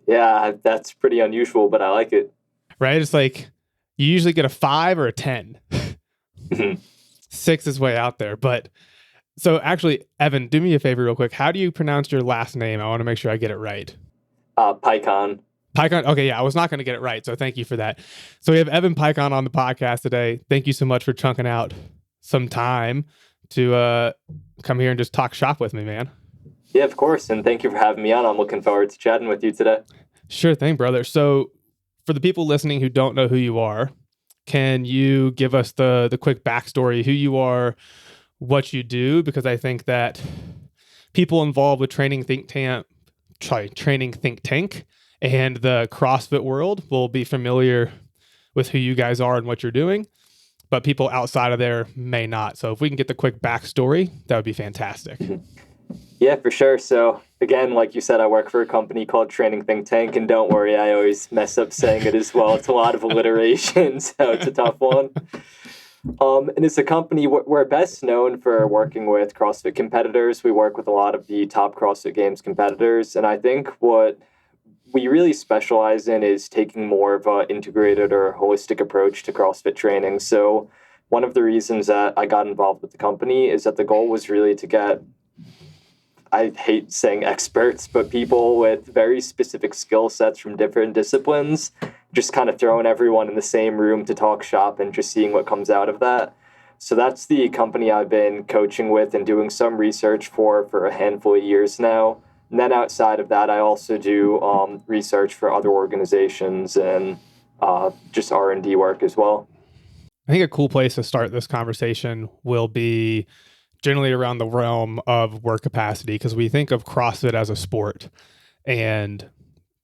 Yeah, that's pretty unusual, but I like it. Right? It's like you usually get a 5 or a 10. 6 is way out there. But so actually, Evan, do me a favor real quick. How do you pronounce your last name? I want to make sure I get it right. Peikon. Peikon. Okay, yeah, I was not going to get it right. So thank you for that. So we have Evan Peikon on the podcast today. Thank you so much for chunking out some time to come here and just talk shop with me, man. Yeah, of course. And thank you for having me on. I'm looking forward to chatting with you today. Sure thing, brother. So for the people listening who don't know who you are, can you give us the quick backstory, who you are, what you do? Because I think that people involved with training think tank and the CrossFit world will be familiar with who you guys are and what you're doing, but people outside of there may not. So if we can get the quick backstory, that would be fantastic. Yeah, for sure. So again, like you said, I work for a company called Training Think Tank, and don't worry, I always mess up saying it as well. It's a lot of alliteration, so it's a tough one. And it's a company, we're best known for working with CrossFit competitors. We work with a lot of the top CrossFit Games competitors, and I think what we really specialize in is taking more of an integrated or holistic approach to CrossFit training. So one of the reasons that I got involved with the company is that the goal was really to get, I hate saying experts, but people with very specific skill sets from different disciplines, just kind of throwing everyone in the same room to talk shop and just seeing what comes out of that. So that's the company I've been coaching with and doing some research for a handful of years now. And then outside of that, I also do research for other organizations and just R&D work as well. I think a cool place to start this conversation will be generally around the realm of work capacity, because we think of CrossFit as a sport, and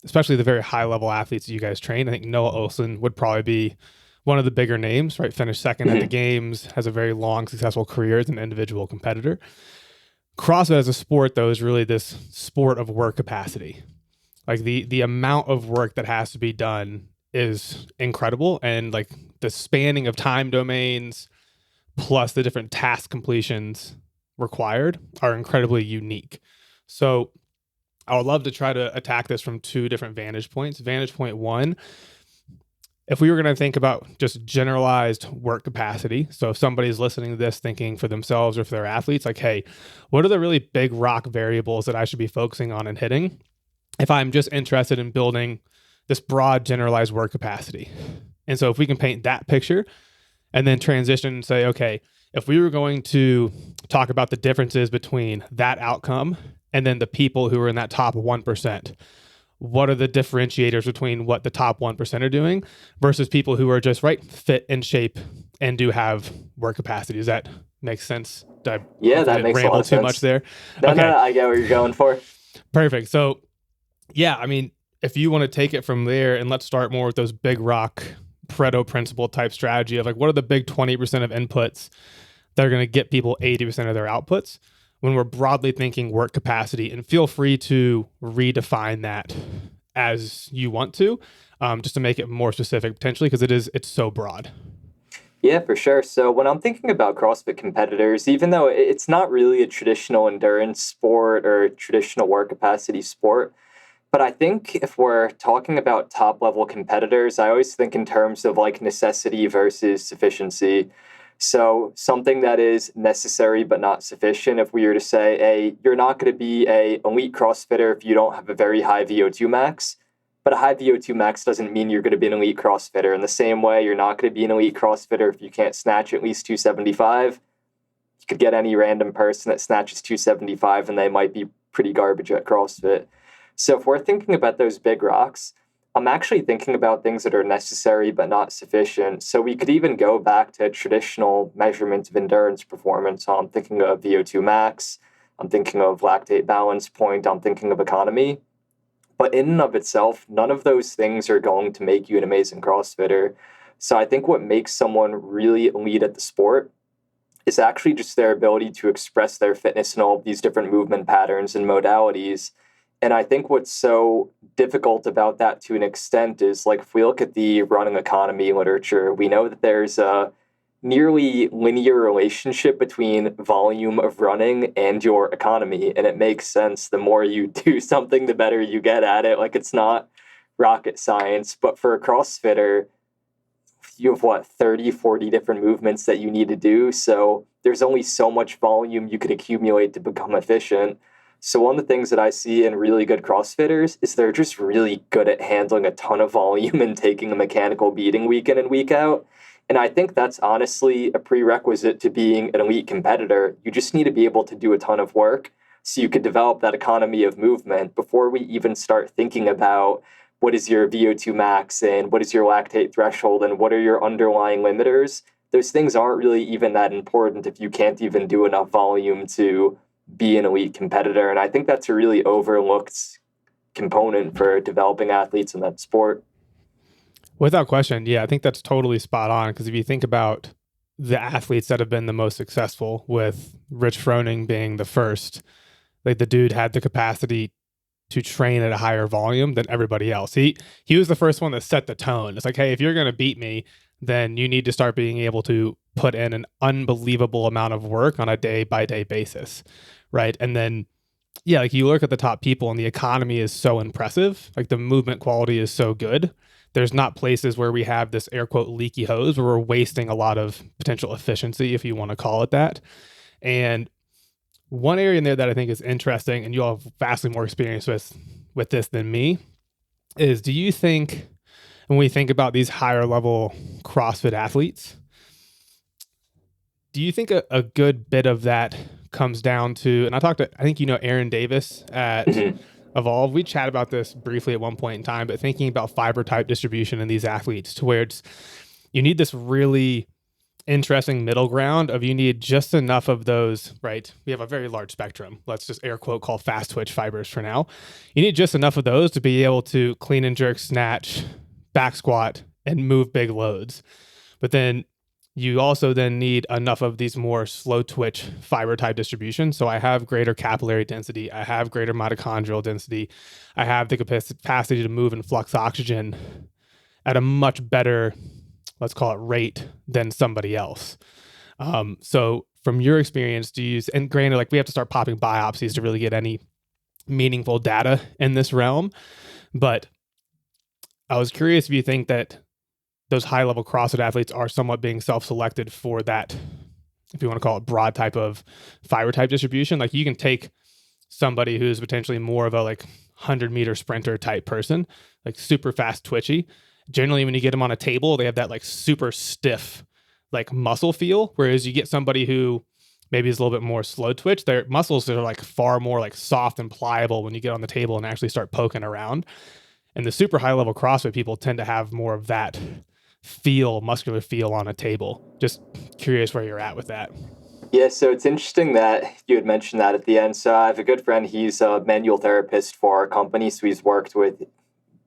especially the very high level athletes that you guys train. I think Noah Olson would probably be one of the bigger names, right? Finished second at the games, has a very long, successful career as an individual competitor. CrossFit as a sport, though, is really this sport of work capacity. Like the amount of work that has to be done is incredible, and like the spanning of time domains plus the different task completions required are incredibly unique. So I would love to try to attack this from two different vantage points. Vantage point one, if we were going to think about just generalized work capacity, so if somebody's listening to this thinking for themselves or for their athletes, like, hey, what are the really big rock variables that I should be focusing on and hitting if I'm just interested in building this broad generalized work capacity? And so if we can paint that picture and then transition and say, okay, if we were going to talk about the differences between that outcome and then the people who are in that top 1%, what are the differentiators between what the top 1% are doing versus people who are just fit in shape and do have work capacity? Does that make sense? Yeah, that makes a lot of sense. Too much there? No, I get what you're going for. Perfect. So yeah, I mean, if you want to take it from there, and let's start more with those big rock Pareto principle type strategy of like, what are the big 20% of inputs that are going to get people 80% of their outputs when we're broadly thinking work capacity? And feel free to redefine that as you want to, just to make it more specific potentially, because it's so broad. Yeah, for sure. So when I'm thinking about CrossFit competitors, even though it's not really a traditional endurance sport or traditional work capacity sport, but I think if we're talking about top level competitors, I always think in terms of like necessity versus sufficiency. So something that is necessary but not sufficient, if we were to say, hey, you're not going to be an elite CrossFitter if you don't have a very high VO2 max, but a high VO2 max doesn't mean you're going to be an elite CrossFitter. In the same way, you're not going to be an elite CrossFitter if you can't snatch at least 275. You could get any random person that snatches 275 and they might be pretty garbage at CrossFit. So if we're thinking about those big rocks, I'm actually thinking about things that are necessary but not sufficient. So we could even go back to traditional measurements of endurance performance. So I'm thinking of VO2 max, I'm thinking of lactate balance point, I'm thinking of economy. But in and of itself, none of those things are going to make you an amazing CrossFitter. So I think what makes someone really elite at the sport is actually just their ability to express their fitness in all of these different movement patterns and modalities. And I think what's so difficult about that to an extent is, like, if we look at the running economy literature, we know that there's a nearly linear relationship between volume of running and your economy. And it makes sense. The more you do something, the better you get at it. Like, it's not rocket science. But for a CrossFitter, you have 30, 40 different movements that you need to do. So there's only so much volume you could accumulate to become efficient. So one of the things that I see in really good CrossFitters is they're just really good at handling a ton of volume and taking a mechanical beating week in and week out. And I think that's honestly a prerequisite to being an elite competitor. You just need to be able to do a ton of work so you could develop that economy of movement before we even start thinking about what is your VO2 max and what is your lactate threshold and what are your underlying limiters. Those things aren't really even that important if you can't even do enough volume to be an elite competitor. And I think that's a really overlooked component for developing athletes in that sport. Without question. Yeah, I think that's totally spot on. Because if you think about the athletes that have been the most successful, with Rich Froning being the first, like the dude had the capacity to train at a higher volume than everybody else. He was the first one that set the tone. It's like, hey, if you're going to beat me, then you need to start being able to put in an unbelievable amount of work on a day-by-day basis, right? And then, yeah, like you look at the top people and the economy is so impressive. Like the movement quality is so good. There's not places where we have this air quote leaky hose where we're wasting a lot of potential efficiency, if you want to call it that. And one area in there that I think is interesting, and you all have vastly more experience with this than me, is do you think when we think about these higher level CrossFit athletes, do you think a good bit of that comes down to, and I think you know Aaron Davis at Evolve. We chat about this briefly at one point in time, but thinking about fiber type distribution in these athletes to where you need this really interesting middle ground of you need just enough of those, right? We have a very large spectrum. Let's just air quote call fast twitch fibers for now. You need just enough of those to be able to clean and jerk, snatch, back squat, and move big loads. But then you also then need enough of these more slow twitch fiber type distribution. So I have greater capillary density. I have greater mitochondrial density. I have the capacity to move and flux oxygen at a much better, let's call it, rate than somebody else. So from your experience, and granted, like we have to start popping biopsies to really get any meaningful data in this realm, but I was curious if you think that those high level CrossFit athletes are somewhat being self-selected for that, if you want to call it, broad type of fiber type distribution. Like you can take somebody who's potentially more of a 100-meter sprinter type person, like super fast twitchy. Generally, when you get them on a table, they have that super stiff muscle feel. Whereas you get somebody who maybe is a little bit more slow twitch, their muscles are far more soft and pliable when you get on the table and actually start poking around. And the super high level CrossFit people tend to have more of that muscular feel on a table. Just curious where you're at with that. Yeah, so it's interesting that you had mentioned that at the end. So I have a good friend. He's a manual therapist for our company. So he's worked with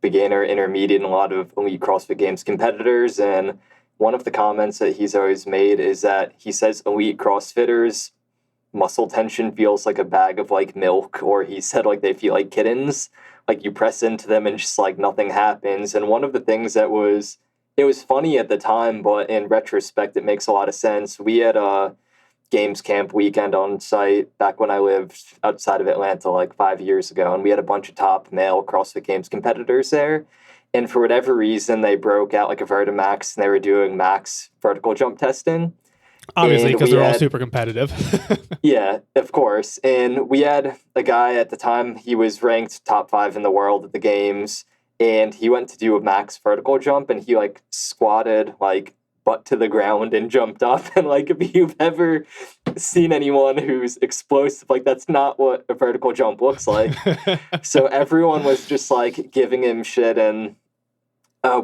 beginner, intermediate, and a lot of elite CrossFit Games competitors. And one of the comments that he's always made is that he says elite CrossFitters, muscle tension feels like a bag of milk, or he said they feel like kittens. You press into them and just nothing happens. And one of the things it was funny at the time, but in retrospect, it makes a lot of sense. We had a Games Camp weekend on site back when I lived outside of Atlanta 5 years ago, and we had a bunch of top male CrossFit Games competitors there. And for whatever reason, they broke out a Vertimax, and they were doing max vertical jump testing. Obviously, because they're all super competitive. Yeah, of course. And we had a guy at the time, he was ranked top 5 in the world at the games, and he went to do a max vertical jump, and he squatted butt to the ground and jumped up. And if you've ever seen anyone who's explosive, that's not what a vertical jump looks like. So everyone was just giving him shit. And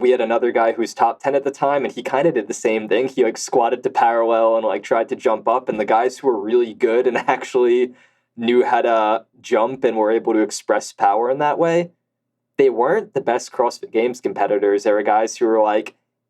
we had another guy who was top 10 at the time, and he kind of did the same thing. He squatted to parallel and tried to jump up. And the guys who were really good and actually knew how to jump and were able to express power in that way, they weren't the best CrossFit Games competitors. There were guys who were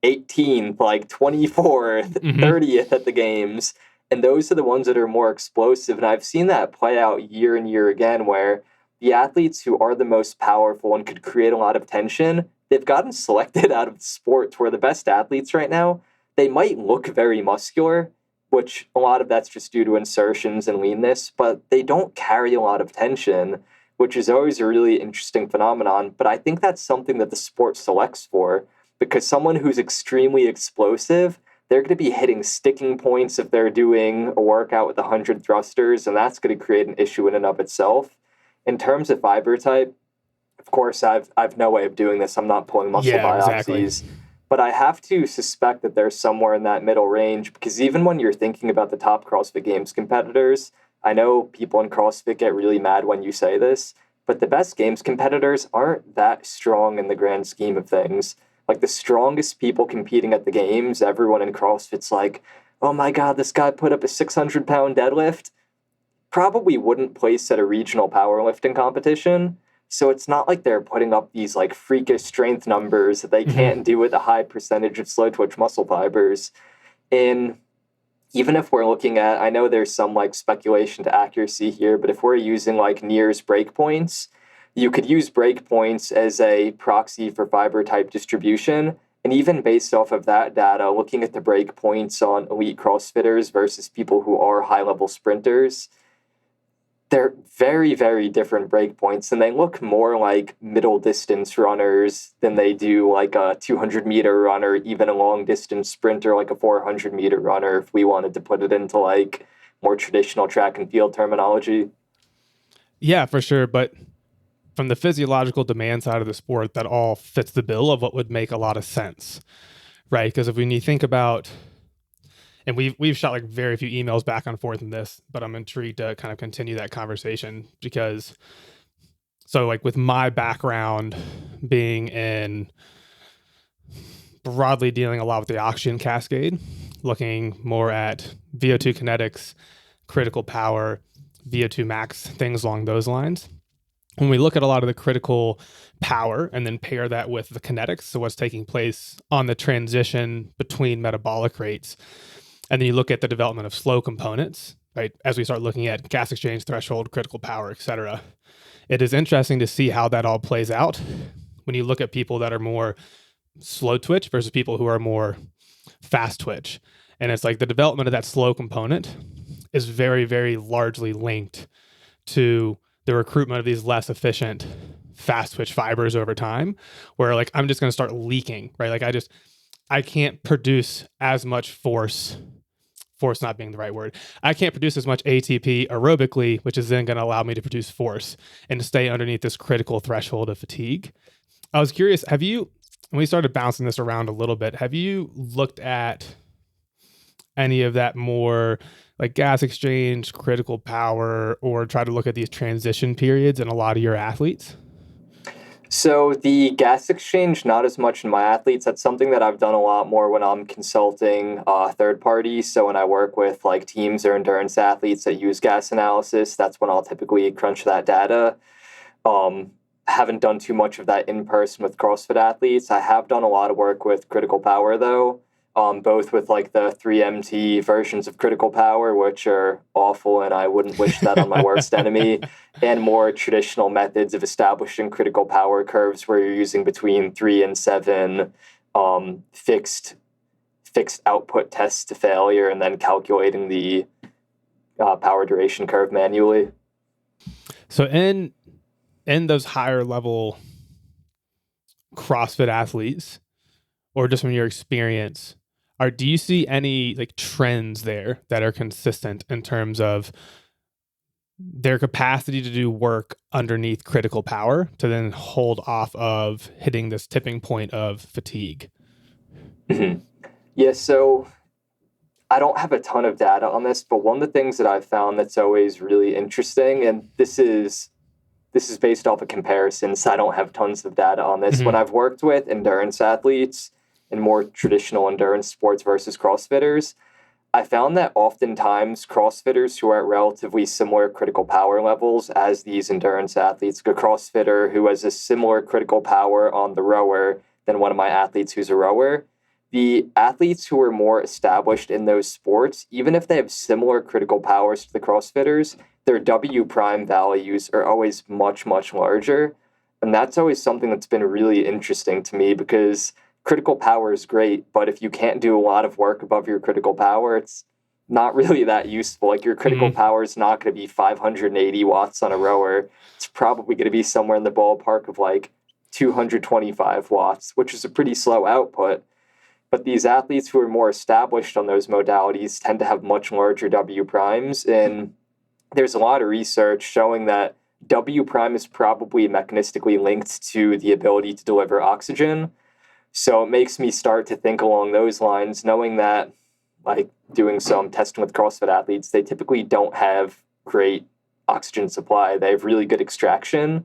18th, 24th, 30th at the games. And those are the ones that are more explosive. And I've seen that play out year and year again, where the athletes who are the most powerful and could create a lot of tension, they've gotten selected out of the sport, to where the best athletes right now, they might look very muscular, which a lot of that's just due to insertions and leanness, but they don't carry a lot of tension, which is always a really interesting phenomenon. But I think that's something that the sport selects for, because someone who's extremely explosive, they're going to be hitting sticking points if they're doing a workout with 100 thrusters, and that's going to create an issue in and of itself. In terms of fiber type, of course, I've no way of doing this. I'm not pulling muscle biopsies. Exactly. But I have to suspect that they're somewhere in that middle range, because even when you're thinking about the top CrossFit Games competitors, I know people in CrossFit get really mad when you say this, but the best Games competitors aren't that strong in the grand scheme of things. Like, the strongest people competing at the Games, everyone in CrossFit's like, oh my God, this guy put up a 600-pound deadlift. Probably wouldn't place at a regional powerlifting competition. So it's not like they're putting up these like freakish strength numbers that they can't do with a high percentage of slow twitch muscle fibers. And even if we're looking at, I know there's some like speculation to accuracy here, but if we're using like Near's breakpoints, you could use breakpoints as a proxy for fiber type distribution. And even based off of that data, looking at the breakpoints on elite CrossFitters versus people who are high level sprinters, they're very, very different breakpoints, and they look more like middle distance runners than they do like a 200-meter runner, even a long distance sprinter like a 400-meter runner, if we wanted to put it into like more traditional track and field terminology. Yeah, for sure. But from the physiological demand side of the sport, that all fits the bill of what would make a lot of sense, right? Because when you think about, and we've shot like very few emails back and forth in this, but I'm intrigued to kind of continue that conversation, because so like with my background being in broadly dealing a lot with the oxygen cascade, looking more at VO2 kinetics, critical power, VO2 max, things along those lines. When we look at a lot of the critical power and then pair that with the kinetics, so what's taking place on the transition between metabolic rates, and then you look at the development of slow components, right? As we start looking at gas exchange threshold, critical power, et cetera, it is interesting to see how that all plays out when you look at people that are more slow twitch versus people who are more fast twitch. And it's like the development of that slow component is very, very largely linked to the recruitment of these less efficient fast twitch fibers over time, where like I'm just going to start leaking, right? Like I can't produce as much force not being the right word. I can't produce as much ATP aerobically, which is then going to allow me to produce force and to stay underneath this critical threshold of fatigue. I was curious, when we started bouncing this around a little bit, have you looked at any of that more like gas exchange, critical power, or try to look at these transition periods in a lot of your athletes? So the gas exchange, not as much in my athletes. That's something that I've done a lot more when I'm consulting third parties. So when I work with like teams or endurance athletes that use gas analysis, that's when I'll typically crunch that data. Haven't done too much of that in person with CrossFit athletes. I have done a lot of work with critical power though. Both with like the 3MT versions of critical power, which are awful, and I wouldn't wish that on my worst enemy, and more traditional methods of establishing critical power curves where you're using between 3 and 7 fixed output tests to failure, and then calculating the power duration curve manually. So in those higher level CrossFit athletes, or just from your experience, do you see any like trends there that are consistent in terms of their capacity to do work underneath critical power to then hold off of hitting this tipping point of fatigue? Mm-hmm. Yeah, so I don't have a ton of data on this, but one of the things that I've found that's always really interesting, and this is based off of comparisons, so I don't have tons of data on this. Mm-hmm. When I've worked with endurance athletes in more traditional endurance sports versus CrossFitters, I found that oftentimes CrossFitters who are at relatively similar critical power levels as these endurance athletes, a CrossFitter who has a similar critical power on the rower than one of my athletes who's a rower, the athletes who are more established in those sports, even if they have similar critical powers to the CrossFitters, their W prime values are always much, much larger. And that's always something that's been really interesting to me, because critical power is great, but if you can't do a lot of work above your critical power, it's not really that useful. Like your critical power is not going to be 580 watts on a rower. It's probably going to be somewhere in the ballpark of like 225 watts, which is a pretty slow output. But these athletes who are more established on those modalities tend to have much larger W primes. And there's a lot of research showing that W prime is probably mechanistically linked to the ability to deliver oxygen. So it makes me start to think along those lines, knowing that, like doing some testing with CrossFit athletes, they typically don't have great oxygen supply. They have really good extraction,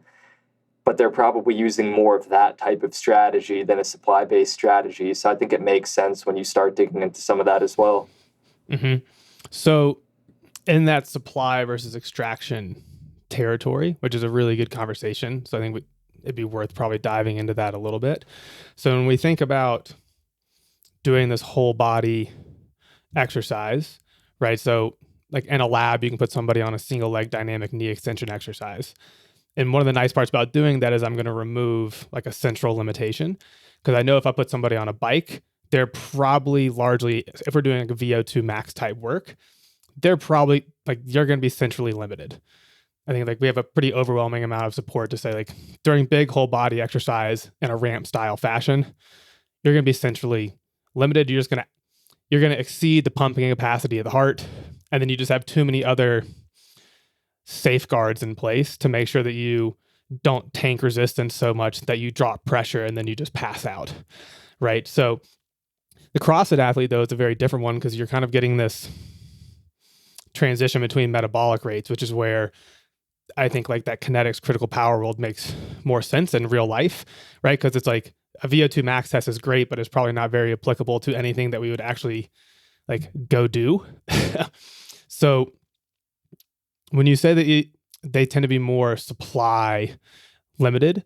but they're probably using more of that type of strategy than a supply-based strategy. So I think it makes sense when you start digging into some of that as well. Mm-hmm. So in that supply versus extraction territory, which is a really good conversation, so I think it'd be worth probably diving into that a little bit. So when we think about doing this whole body exercise, right? So like in a lab, you can put somebody on a single leg dynamic knee extension exercise. And one of the nice parts about doing that is I'm going to remove like a central limitation, because I know if I put somebody on a bike, they're probably largely, if we're doing like a VO2 max type work, they're probably like, you're going to be centrally limited. I think like we have a pretty overwhelming amount of support to say like during big whole body exercise in a ramp style fashion, you're going to be centrally limited. You're going to exceed the pumping capacity of the heart. And then you just have too many other safeguards in place to make sure that you don't tank resistance so much that you drop pressure and then you just pass out, right? So the CrossFit athlete, though, is a very different one because you're kind of getting this transition between metabolic rates, which is where I think like that kinetics critical power world makes more sense in real life, right? Because it's like a VO2 max test is great, but it's probably not very applicable to anything that we would actually like go do. So when you say that they tend to be more supply limited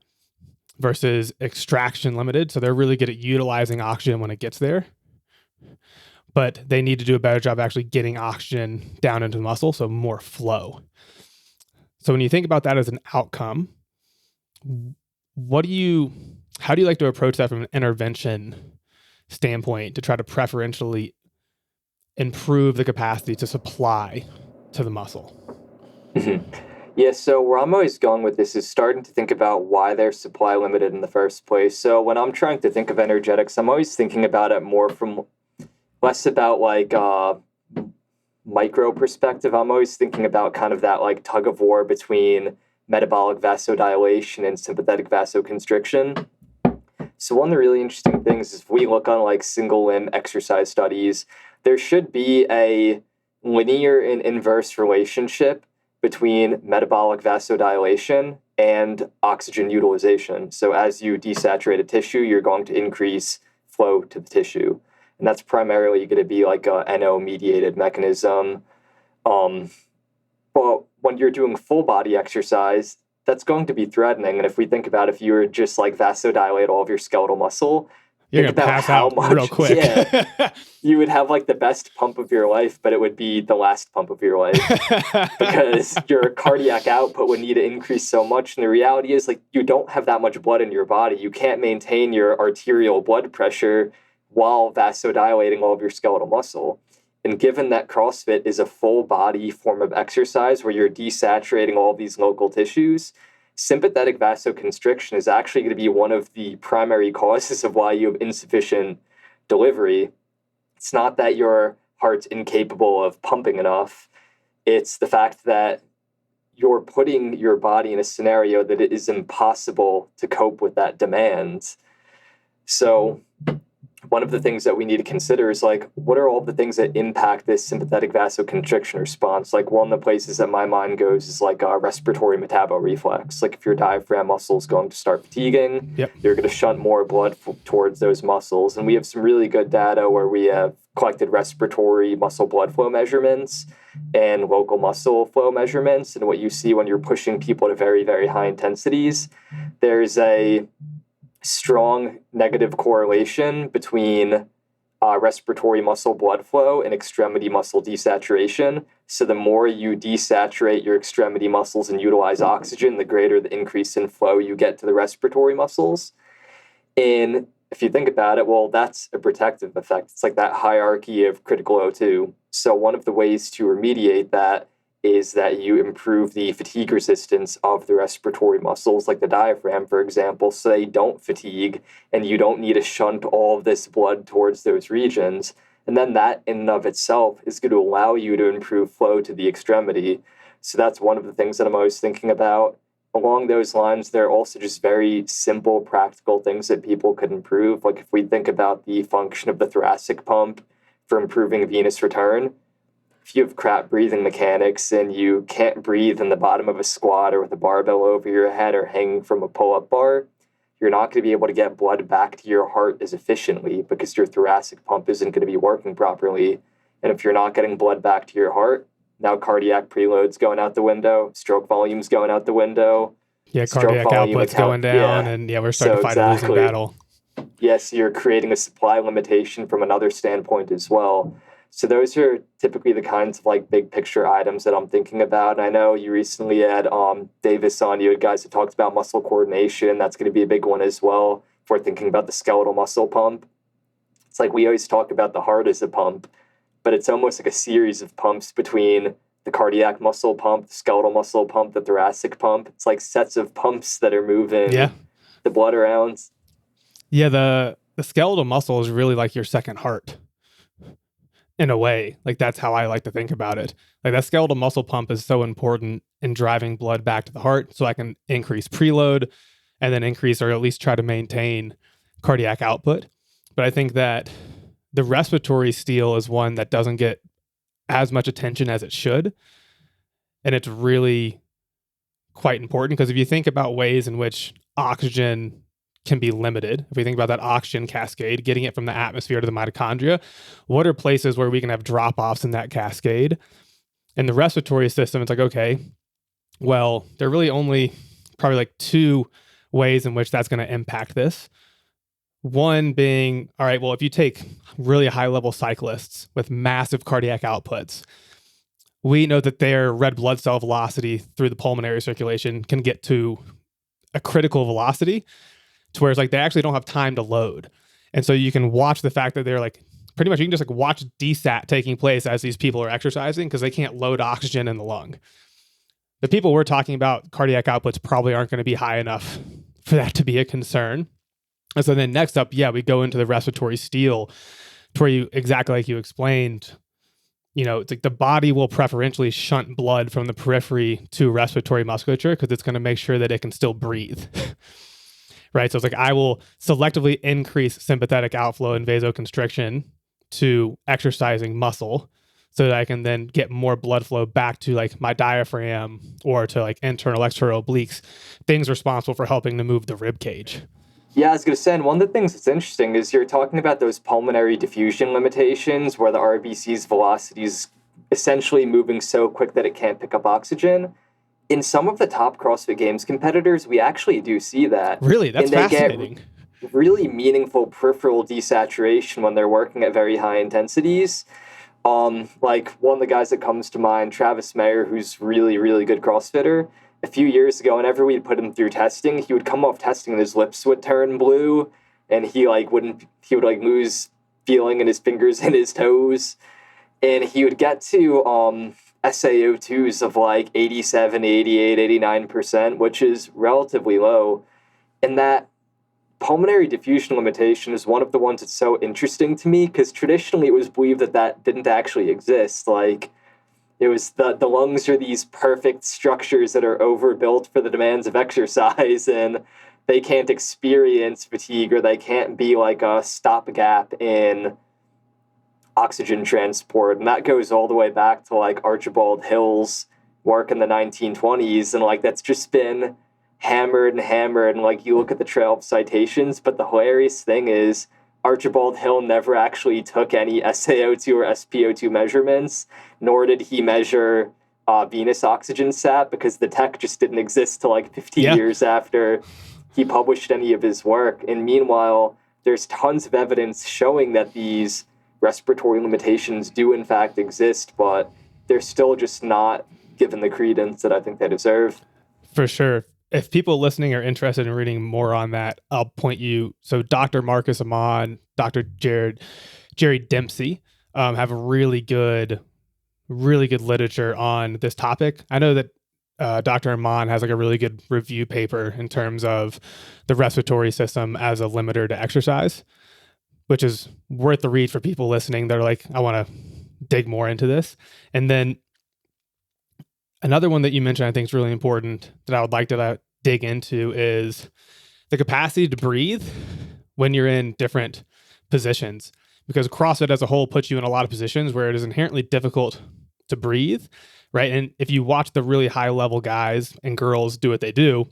versus extraction limited, so they're really good at utilizing oxygen when it gets there, but they need to do a better job actually getting oxygen down into the muscle, so more flow. So when you think about that as an outcome, how do you like to approach that from an intervention standpoint to try to preferentially improve the capacity to supply to the muscle? Yeah, so where I'm always going with this is starting to think about why they're supply limited in the first place. So when I'm trying to think of energetics, I'm always thinking about it more from less about like micro perspective. I'm always thinking about kind of that like tug of war between metabolic vasodilation and sympathetic vasoconstriction. So one of the really interesting things is if we look on like single limb exercise studies, there should be a linear and inverse relationship between metabolic vasodilation and oxygen utilization. So as you desaturate a tissue, you're going to increase flow to the tissue. And that's primarily going to be like a NO-mediated mechanism. But when you're doing full body exercise, that's going to be threatening. And if we think about if you were just like vasodilate all of your skeletal muscle, you're going to pass out real quick. Yeah, you would have like the best pump of your life, but it would be the last pump of your life because your cardiac output would need to increase so much. And the reality is like you don't have that much blood in your body. You can't maintain your arterial blood pressure while vasodilating all of your skeletal muscle. And given that CrossFit is a full body form of exercise where you're desaturating all of these local tissues, sympathetic vasoconstriction is actually going to be one of the primary causes of why you have insufficient delivery. It's not that your heart's incapable of pumping enough. It's the fact that you're putting your body in a scenario that it is impossible to cope with that demand. So one of the things that we need to consider is like, what are all the things that impact this sympathetic vasoconstriction response? Like one of the places that my mind goes is like a respiratory metaboreflex. Like if your diaphragm muscle is going to start fatiguing, you're going to shunt more blood towards those muscles. And we have some really good data where we have collected respiratory muscle blood flow measurements and local muscle flow measurements. And what you see when you're pushing people to very, very high intensities, there's a strong negative correlation between respiratory muscle blood flow and extremity muscle desaturation. So the more you desaturate your extremity muscles and utilize oxygen, the greater the increase in flow you get to the respiratory muscles. And if you think about it, well, that's a protective effect. It's like that hierarchy of critical O2. So one of the ways to remediate that is that you improve the fatigue resistance of the respiratory muscles, like the diaphragm, for example, so they don't fatigue and you don't need to shunt all of this blood towards those regions. And then that in and of itself is going to allow you to improve flow to the extremity. So that's one of the things that I'm always thinking about. Along those lines, there are also just very simple, practical things that people could improve. Like if we think about the function of the thoracic pump for improving venous return, if you have crap breathing mechanics and you can't breathe in the bottom of a squat or with a barbell over your head or hanging from a pull-up bar, you're not going to be able to get blood back to your heart as efficiently because your thoracic pump isn't going to be working properly. And if you're not getting blood back to your heart, now cardiac preload's going out the window, stroke volume's going out the window. Yeah, cardiac output's going down, and we're starting to fight a losing battle. Yes, you're creating a supply limitation from another standpoint as well. So those are typically the kinds of like big picture items that I'm thinking about. And I know you recently had Davis on, you guys have talked about muscle coordination. That's going to be a big one as well. If we're thinking about the skeletal muscle pump, it's like we always talk about the heart as a pump, but it's almost like a series of pumps between the cardiac muscle pump, the skeletal muscle pump, the thoracic pump. It's like sets of pumps that are moving the blood around. Yeah, the skeletal muscle is really like your second heart. In a way, like that's how I like to think about it. Like that skeletal muscle pump is so important in driving blood back to the heart so I can increase preload and then increase or at least try to maintain cardiac output. But I think that the respiratory steel is one that doesn't get as much attention as it should. And it's really quite important because if you think about ways in which oxygen can be limited. If we think about that oxygen cascade, getting it from the atmosphere to the mitochondria, what are places where we can have drop-offs in that cascade? In the respiratory system, it's like, okay, well, there are really only probably like two ways in which that's going to impact this. One being, all right, well, if you take really high-level cyclists with massive cardiac outputs, we know that their red blood cell velocity through the pulmonary circulation can get to a critical velocity to where it's like they actually don't have time to load. And so you can watch the fact that they're like, pretty much you can just like watch desat taking place as these people are exercising because they can't load oxygen in the lung. The people we're talking about, cardiac outputs probably aren't going to be high enough for that to be a concern. And so then next up, we go into the respiratory steel to where you, exactly like you explained, it's like the body will preferentially shunt blood from the periphery to respiratory musculature because it's going to make sure that it can still breathe. Right. So it's like I will selectively increase sympathetic outflow and vasoconstriction to exercising muscle so that I can then get more blood flow back to like my diaphragm or to like internal, external obliques, things responsible for helping to move the rib cage. Yeah, I was going to say, and one of the things that's interesting is you're talking about those pulmonary diffusion limitations where the RBC's velocity is essentially moving so quick that it can't pick up oxygen. In some of the top CrossFit Games competitors, we actually do see that. Really? That's fascinating. Get really meaningful peripheral desaturation when they're working at very high intensities. Like one of the guys that comes to mind, Travis Mayer, who's really, really good CrossFitter, a few years ago, whenever we'd put him through testing, he would come off testing and his lips would turn blue and he would lose feeling in his fingers and his toes. And he would get to SaO2s of like 87, 88, 89%, which is relatively low. And that pulmonary diffusion limitation is one of the ones that's so interesting to me because traditionally it was believed that didn't actually exist. Like it was the lungs are these perfect structures that are overbuilt for the demands of exercise and they can't experience fatigue or they can't be like a stopgap in oxygen transport. And that goes all the way back to like Archibald Hill's work in the 1920s. And like that's just been hammered and hammered. And like you look at the trail of citations, but the hilarious thing is Archibald Hill never actually took any SaO2 or SpO2 measurements, nor did he measure venous oxygen sat because the tech just didn't exist till like 15 years after he published any of his work. And meanwhile, there's tons of evidence showing that these respiratory limitations do in fact exist, but they're still just not given the credence that I think they deserve. For sure. If people listening are interested in reading more on that, I'll point you. So Dr. Marcus Amon, Dr. Jerry Dempsey, have really good literature on this topic. I know that Dr. Aman has like a really good review paper in terms of the respiratory system as a limiter to exercise, which is worth the read for people listening. They're like, I want to dig more into this. And then another one that you mentioned, I think is really important that I would like to dig into is the capacity to breathe when you're in different positions, because CrossFit as a whole puts you in a lot of positions where it is inherently difficult to breathe, right? And if you watch the really high level guys and girls do what they do,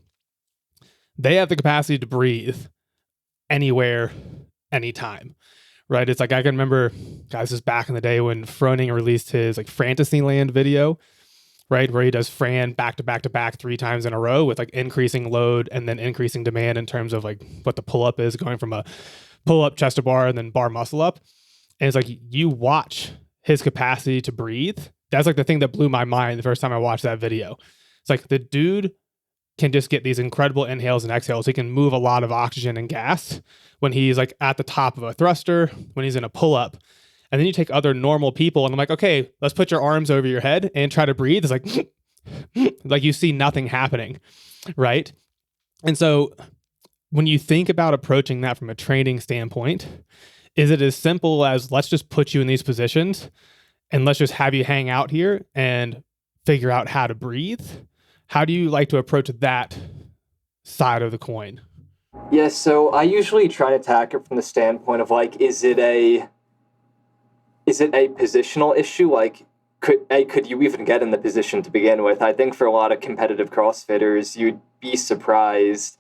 they have the capacity to breathe anywhere, anytime, right? It's like, I can remember, guys, this back in the day when Froning released his like Fantasyland video, right? Where he does Fran back to back to back 3 times in a row with like increasing load and then increasing demand in terms of like what the pull up is, going from a pull up chest to bar and then bar muscle up. And it's like, you watch his capacity to breathe. That's like the thing that blew my mind the first time I watched that video. It's like the dude can just get these incredible inhales and exhales. He can move a lot of oxygen and gas when he's like at the top of a thruster, when he's in a pull up. And then you take other normal people and I'm like, okay, let's put your arms over your head and try to breathe. It's like, like you see nothing happening, right? And so when you think about approaching that from a training standpoint, is it as simple as let's just put you in these positions and let's just have you hang out here and figure out how to breathe? How do you like to approach that side of the coin? Yeah, so I usually try to attack it from the standpoint of like, is it a positional issue? Like, could you even get in the position to begin with? I think for a lot of competitive CrossFitters, you'd be surprised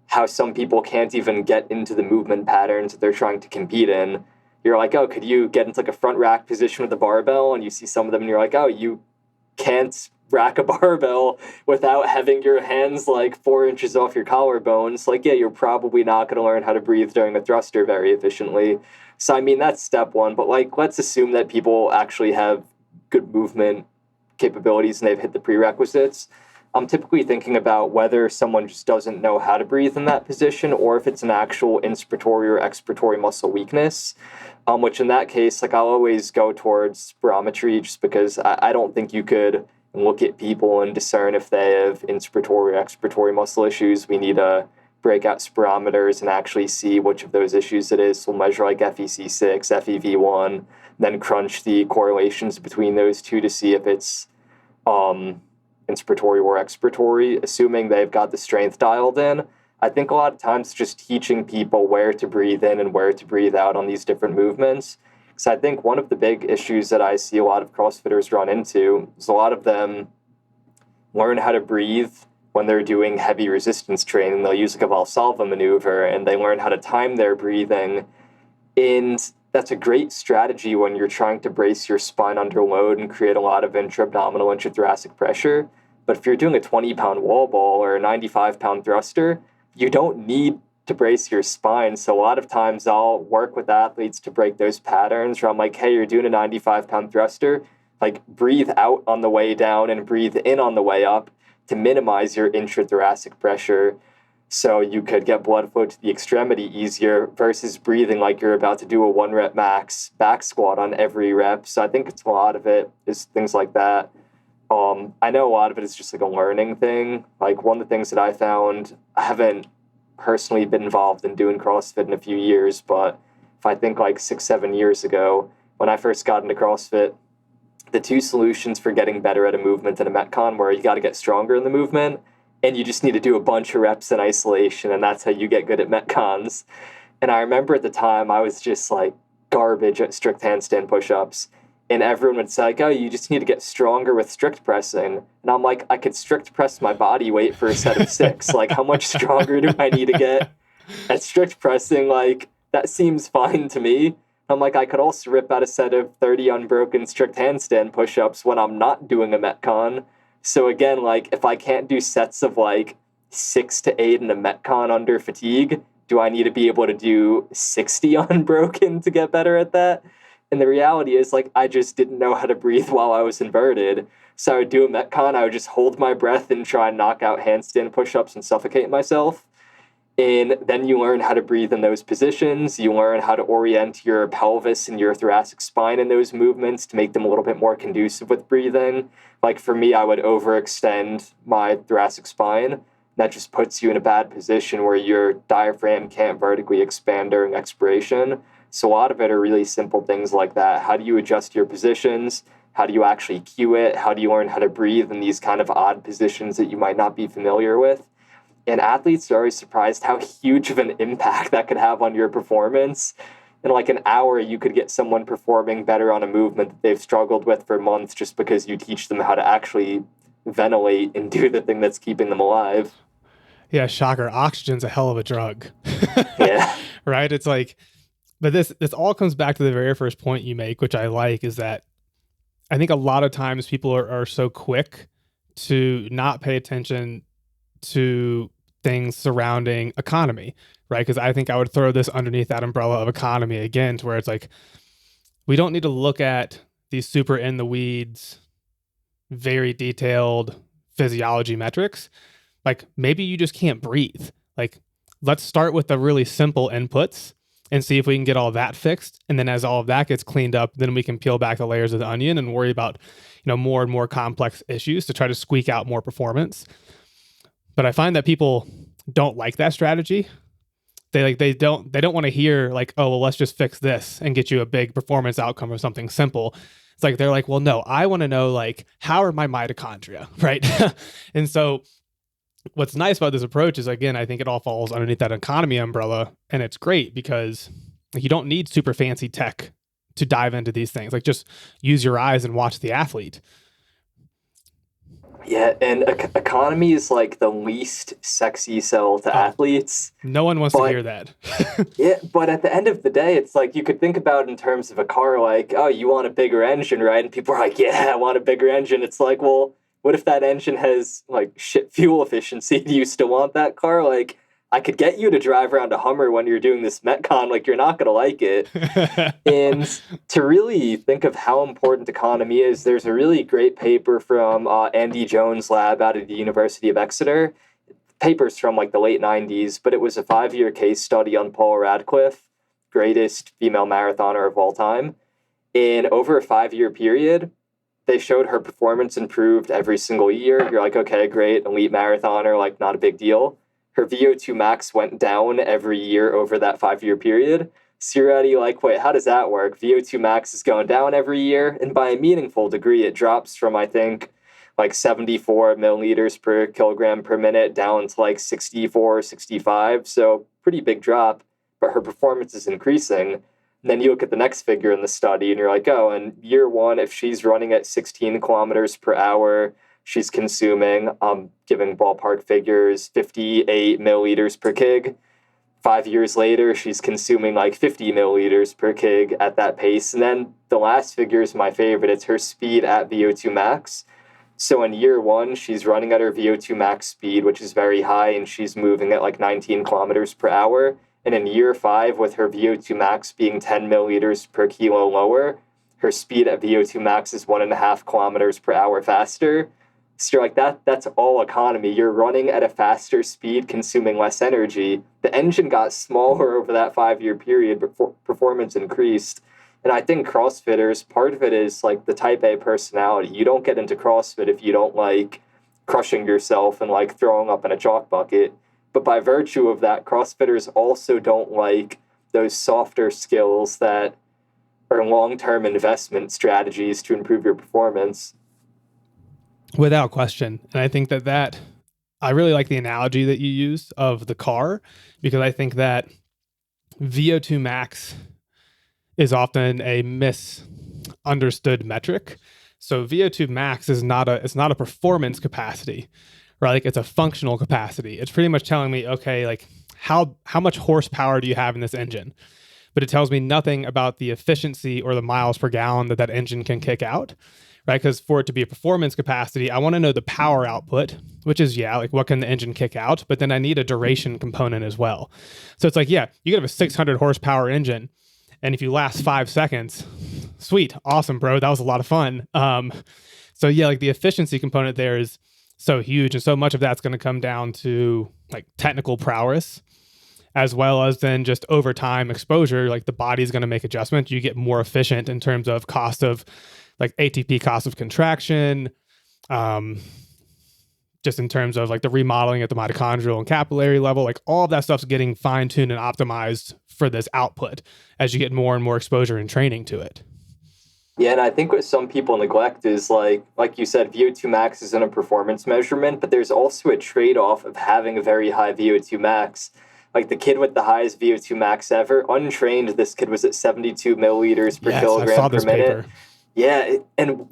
how some people can't even get into the movement patterns that they're trying to compete in. You're like, oh, could you get into like a front rack position with a barbell? And you see some of them and you're like, oh, you can't rack a barbell without having your hands like 4 inches off your collarbones. Like, yeah, you're probably not going to learn how to breathe during a thruster very efficiently. So, I mean, that's step one. But like, let's assume that people actually have good movement capabilities and they've hit the prerequisites. I'm typically thinking about whether someone just doesn't know how to breathe in that position or if it's an actual inspiratory or expiratory muscle weakness, which in that case, like I'll always go towards spirometry just because I don't think you could look at people and discern if they have inspiratory or expiratory muscle issues. We need to break out spirometers and actually see which of those issues it is. So we'll measure like FEC6, FEV1, then crunch the correlations between those two to see if it's inspiratory or expiratory, assuming they've got the strength dialed in. I think a lot of times just teaching people where to breathe in and where to breathe out on these different movements. Because I think one of the big issues that I see a lot of CrossFitters run into is a lot of them learn how to breathe when they're doing heavy resistance training. They'll use like a Valsalva maneuver and they learn how to time their breathing. And that's a great strategy when you're trying to brace your spine under load and create a lot of intra-abdominal, intrathoracic pressure. But if you're doing a 20-pound wall ball or a 95-pound thruster, you don't need to brace your spine. So a lot of times I'll work with athletes to break those patterns where I'm like, hey, you're doing a 95-pound thruster, like breathe out on the way down and breathe in on the way up to minimize your intrathoracic pressure. So you could get blood flow to the extremity easier versus breathing like you're about to do a 1-rep max back squat on every rep. So I think it's a lot of it is things like that. I know a lot of it is just like a learning thing. Like one of the things that I found, I haven't personally been involved in doing CrossFit in a few years, but if I think like 6-7 years ago, when I first got into CrossFit, the two solutions for getting better at a movement in a Metcon were you got to get stronger in the movement and you just need to do a bunch of reps in isolation, and that's how you get good at Metcons. And I remember at the time I was just like garbage at strict handstand push-ups. And everyone would say, like, oh, you just need to get stronger with strict pressing. And I'm like, I could strict press my body weight for a set of 6. Like, how much stronger do I need to get at strict pressing? Like, that seems fine to me. I'm like, I could also rip out a set of 30 unbroken strict handstand push-ups when I'm not doing a Metcon. So again, like, if I can't do sets of like 6 to 8 in a Metcon under fatigue, do I need to be able to do 60 unbroken to get better at that? And the reality is, like, I just didn't know how to breathe while I was inverted. So I would do a Metcon, I would just hold my breath and try and knock out handstand push-ups and suffocate myself. And then you learn how to breathe in those positions. You learn how to orient your pelvis and your thoracic spine in those movements to make them a little bit more conducive with breathing. Like for me, I would overextend my thoracic spine. That just puts you in a bad position where your diaphragm can't vertically expand during expiration. So a lot of it are really simple things like that. How do you adjust your positions? How do you actually cue it? How do you learn how to breathe in these kind of odd positions that you might not be familiar with? And athletes are always surprised how huge of an impact that could have on your performance. In like an hour, you could get someone performing better on a movement that they've struggled with for months just because you teach them how to actually ventilate and do the thing that's keeping them alive. Yeah, shocker. Oxygen's a hell of a drug. Yeah. Right? It's like, but this all comes back to the very first point you make, which I like, is that I think a lot of times people are so quick to not pay attention to things surrounding economy, right? Because I think I would throw this underneath that umbrella of economy again, to where it's like, we don't need to look at these super in the weeds, very detailed physiology metrics. Like maybe you just can't breathe. Like let's start with the really simple inputs and see if we can get all that fixed. And then as all of that gets cleaned up, then we can peel back the layers of the onion and worry about, more and more complex issues to try to squeak out more performance. But I find that people don't like that strategy. They don't want to hear like, oh, well, let's just fix this and get you a big performance outcome or something simple. It's like, they're like, well, no, I want to know like, how are my mitochondria, right? And so what's nice about this approach is, again, I think it all falls underneath that economy umbrella, and it's great because you don't need super fancy tech to dive into these things. Like just use your eyes and watch the athlete. Yeah, and economy is like the least sexy sell to athletes. No one wants to hear that. Yeah, but at the end of the day, it's like you could think about it in terms of a car, like, oh, you want a bigger engine, right? And people are like, yeah, I want a bigger engine. It's like, well, what if that engine has like shit fuel efficiency? Do you still want that car? Like, I could get you to drive around a Hummer when you're doing this Metcon, like you're not going to like it. And to really think of how important economy is, there's a really great paper from Andy Jones' lab out of the University of Exeter. The paper's from like the late 90s, but it was a 5-year case study on Paula Radcliffe, greatest female marathoner of all time. In over a 5-year period, they showed her performance improved every single year. You're like, okay, great, elite marathoner, like not a big deal. Her VO2 max went down every year over that 5-year period. So you're already like, wait, how does that work? VO2 max is going down every year. And by a meaningful degree, it drops from, I think, like 74 milliliters per kilogram per minute down to like 64, 65. So pretty big drop, but her performance is increasing. And then you look at the next figure in the study and you're like, oh, in year one, if she's running at 16 kilometers per hour, she's consuming, giving ballpark figures, 58 milliliters per kg. 5 years later, she's consuming like 50 milliliters per kg at that pace. And then the last figure is my favorite. It's her speed at VO2 max. So in year one, she's running at her VO2 max speed, which is very high, and she's moving at like 19 kilometers per hour. And in year 5, with her VO2 max being 10 milliliters per kilo lower, her speed at VO2 max is 1.5 kilometers per hour faster. So you're like, that's all economy. You're running at a faster speed, consuming less energy. The engine got smaller over that 5-year period, but performance increased. And I think CrossFitters, part of it is like the type A personality. You don't get into CrossFit if you don't like crushing yourself and like throwing up in a chalk bucket. But by virtue of that, CrossFitters also don't like those softer skills that are long-term investment strategies to improve your performance. Without question. And I think that I really like the analogy that you used of the car, because I think that VO2 max is often a misunderstood metric. So VO2 max is not a performance capacity, right? Like it's a functional capacity. It's pretty much telling me, okay, like how much horsepower do you have in this engine? But it tells me nothing about the efficiency or the miles per gallon that engine can kick out. Right? Because for it to be a performance capacity, I want to know the power output, which is, like what can the engine kick out? But then I need a duration component as well. So it's like, you could have a 600 horsepower engine. And if you last 5 seconds, sweet, awesome, bro. That was a lot of fun. So like the efficiency component there is so huge. And so much of that's going to come down to like technical prowess. as well as then just over time exposure, like the body's going to make adjustments. You get more efficient in terms of cost of like ATP, cost of contraction, just in terms of like the remodeling at the mitochondrial and capillary level, like all of that stuff's getting fine-tuned and optimized for this output as you get more and more exposure and training to it. Yeah, and I think what some people neglect is like you said, VO2 max isn't a performance measurement, but there's also a trade-off of having a very high VO2 max. Like the kid with the highest VO2 max ever, untrained, this kid was at 72 milliliters per kilogram per minute. Paper. Yeah, and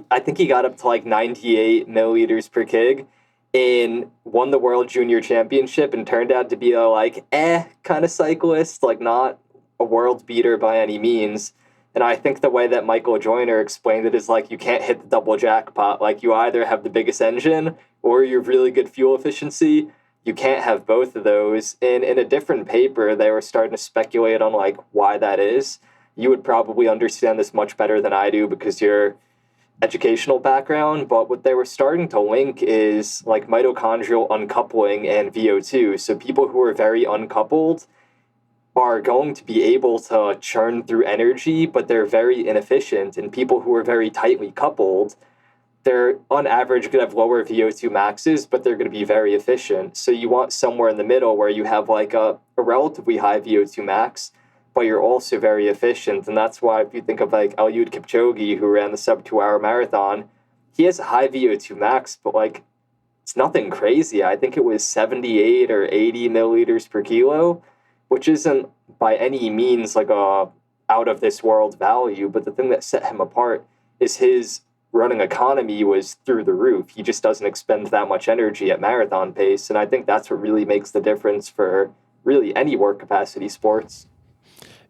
I think he got up to like 98 milliliters per kg and won the World Junior Championship and turned out to be a kind of cyclist, like not a world beater by any means. And I think the way that Michael Joyner explained it is like you can't hit the double jackpot. Like you either have the biggest engine or you have really good fuel efficiency. You can't have both of those. And in a different paper, they were starting to speculate on like why that is. You would probably understand this much better than I do because your educational background, but what they were starting to link is like mitochondrial uncoupling and VO2. So people who are very uncoupled are going to be able to churn through energy, but they're very inefficient. And people who are very tightly coupled, they're on average going to have lower VO2 maxes, but they're going to be very efficient. So you want somewhere in the middle where you have like a relatively high VO2 max, but you're also very efficient. And that's why if you think of like Eliud Kipchoge, who ran the sub 2-hour marathon, he has a high VO2 max, but like it's nothing crazy. I think it was 78 or 80 milliliters per kilo, which isn't by any means like a out of this world value. But the thing that set him apart is his running economy was through the roof. He just doesn't expend that much energy at marathon pace. And I think that's what really makes the difference for really any work capacity sports.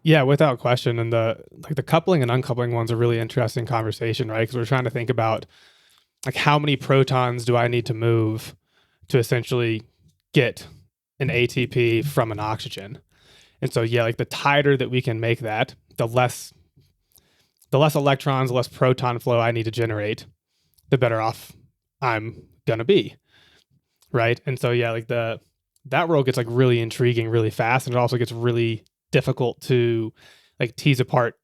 Yeah, without question. And the coupling and uncoupling one's a really interesting conversation, right? Because we're trying to think about like how many protons do I need to move to essentially get an ATP from an oxygen. And so, yeah, like the tighter that we can make that, the less electrons, the less proton flow I need to generate, the better off I'm going to be. Right. And so, yeah, like that world gets like really intriguing really fast. And it also gets really difficult to like tease apart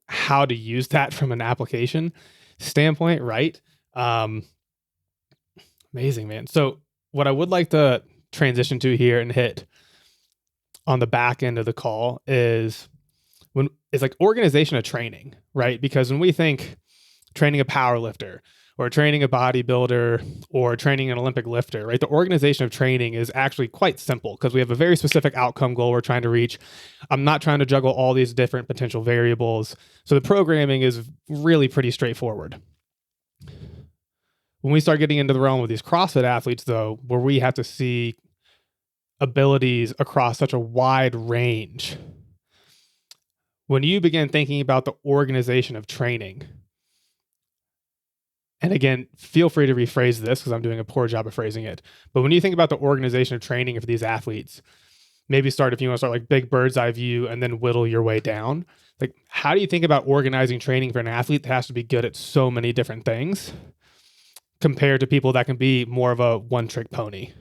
how to use that from an application standpoint. Right. Amazing, man. So what I would like to transition to here and hit on the back end of the call is like organization of training, right? Because when we think training a power lifter or training a bodybuilder or training an Olympic lifter, right? The organization of training is actually quite simple because we have a very specific outcome goal we're trying to reach. I'm not trying to juggle all these different potential variables. So the programming is really pretty straightforward. When we start getting into the realm of these CrossFit athletes, though, where we have to see abilities across such a wide range, when you begin thinking about the organization of training, and again, feel free to rephrase this because I'm doing a poor job of phrasing it, but when you think about the organization of training for these athletes, maybe if you want to start like big bird's eye view and then whittle your way down, like how do you think about organizing training for an athlete that has to be good at so many different things compared to people that can be more of a one-trick pony?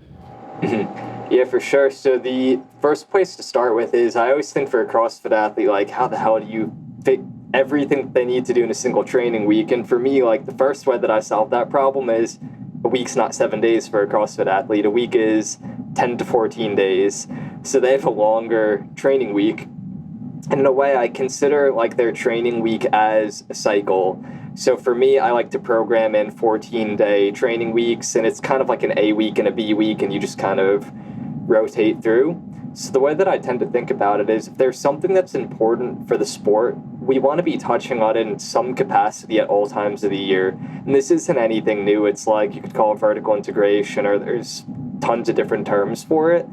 Yeah, for sure. So the first place to start with is I always think for a CrossFit athlete, like how the hell do you fit everything they need to do in a single training week? And for me, like the first way that I solve that problem is a week's not 7 days for a CrossFit athlete. A week is 10 to 14 days. So they have a longer training week. And in a way, I consider like their training week as a cycle. So for me, I like to program in 14-day training weeks, and it's kind of like an A week and a B week, and you just kind of rotate through. So the way that I tend to think about it is if there's something that's important for the sport, we want to be touching on it in some capacity at all times of the year. And this isn't anything new. It's like you could call it vertical integration, or there's tons of different terms for it.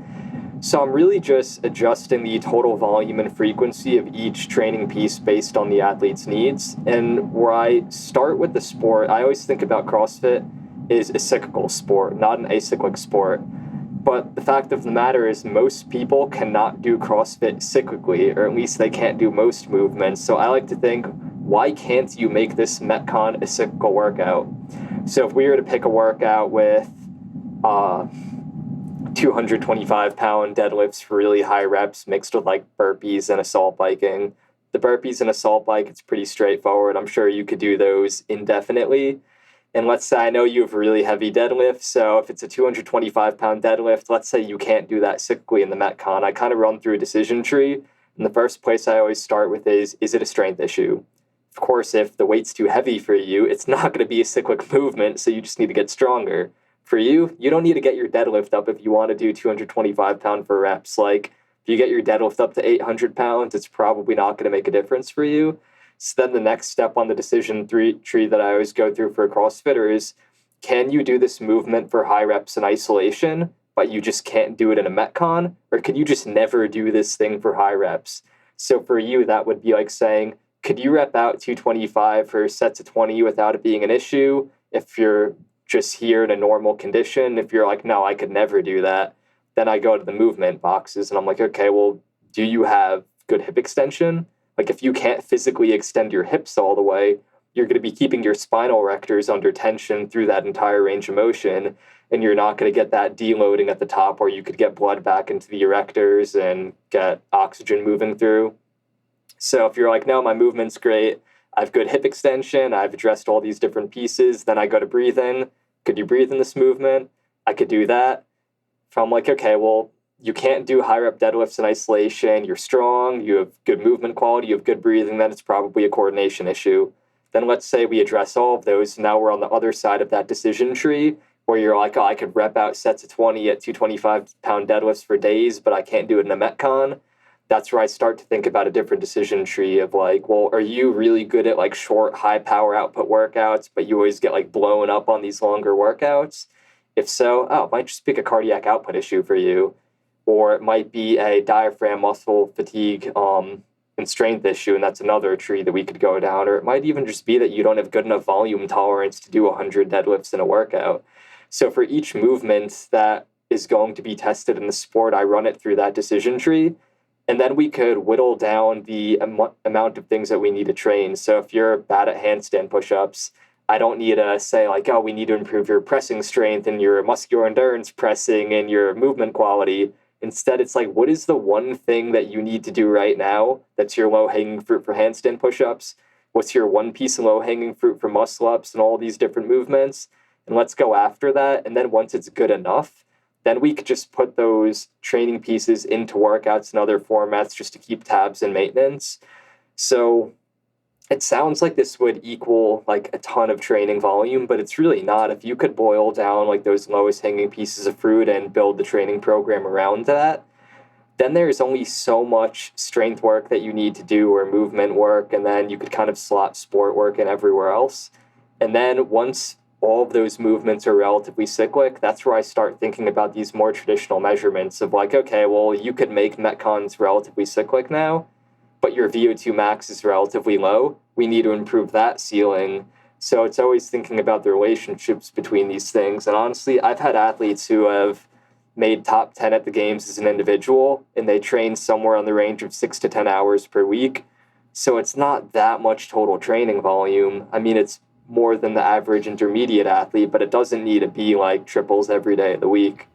So I'm really just adjusting the total volume and frequency of each training piece based on the athlete's needs. And where I start with the sport, I always think about CrossFit is a cyclical sport, not an acyclic sport. But the fact of the matter is most people cannot do CrossFit cyclically, or at least they can't do most movements. So I like to think, why can't you make this Metcon a cyclical workout? So if we were to pick a workout with 2 225-pound deadlifts for really high reps mixed with like burpees and assault biking. The burpees and assault bike, it's pretty straightforward. I'm sure you could do those indefinitely. And let's say I know you have really heavy deadlifts. So if it's a 225-pound deadlift, let's say you can't do that cyclically in the Metcon. I kind of run through a decision tree. And the first place I always start with is it a strength issue? Of course, if the weight's too heavy for you, it's not going to be a cyclic movement, so you just need to get stronger. For you, you don't need to get your deadlift up if you want to do 225-pound for reps. Like, if you get your deadlift up to 800 pounds, it's probably not going to make a difference for you. So then the next step on the decision tree that I always go through for a CrossFitter is, can you do this movement for high reps in isolation, but you just can't do it in a Metcon? Or can you just never do this thing for high reps? So for you, that would be like saying, could you rep out 225 for sets of 20 without it being an issue? If you're just here in a normal condition, if you're like, no, I could never do that, then I go to the movement boxes and I'm like, okay, well, do you have good hip extension? Like if you can't physically extend your hips all the way, you're going to be keeping your spinal erectors under tension through that entire range of motion, and you're not going to get that deloading at the top where you could get blood back into the erectors and get oxygen moving through. So if you're like, no, my movement's great, I have good hip extension, I've addressed all these different pieces, then I go to breathing. Could you breathe in this movement? I could do that. If I'm like, okay, well, you can't do high rep deadlifts in isolation, you're strong, you have good movement quality, you have good breathing, then it's probably a coordination issue. Then let's say we address all of those. Now we're on the other side of that decision tree where you're like, oh, I could rep out sets of 20 at 225-pound deadlifts for days, but I can't do it in a Metcon. That's where I start to think about a different decision tree of like, well, are you really good at like short, high power output workouts, but you always get like blown up on these longer workouts? If so, oh, it might just be a cardiac output issue for you. Or it might be a diaphragm muscle fatigue and strength issue, and that's another tree that we could go down. Or it might even just be that you don't have good enough volume tolerance to do 100 deadlifts in a workout. So for each movement that is going to be tested in the sport, I run it through that decision tree. And then we could whittle down the amount of things that we need to train. So if you're bad at handstand push-ups, I don't need to say like, oh, we need to improve your pressing strength and your muscular endurance pressing and your movement quality. Instead, it's like, what is the one thing that you need to do right now that's your low-hanging fruit for handstand push-ups? What's your one piece of low-hanging fruit for muscle-ups and all these different movements? And let's go after that. And then once it's good enough, then we could just put those training pieces into workouts and other formats just to keep tabs and maintenance. So it sounds like this would equal like a ton of training volume, but it's really not. If you could boil down like those lowest hanging pieces of fruit and build the training program around that, then there's only so much strength work that you need to do or movement work, and then you could kind of slot sport work in everywhere else. And then once all of those movements are relatively cyclic, that's where I start thinking about these more traditional measurements of like, okay, well, you could make Metcons relatively cyclic now, but your VO2 max is relatively low. We need to improve that ceiling. So it's always thinking about the relationships between these things. And honestly, I've had athletes who have made top 10 at the games as an individual, and they train somewhere on the range of 6 to 10 hours per week. So it's not that much total training volume. I mean, it's more than the average intermediate athlete, but it doesn't need to be like triples every day of the week.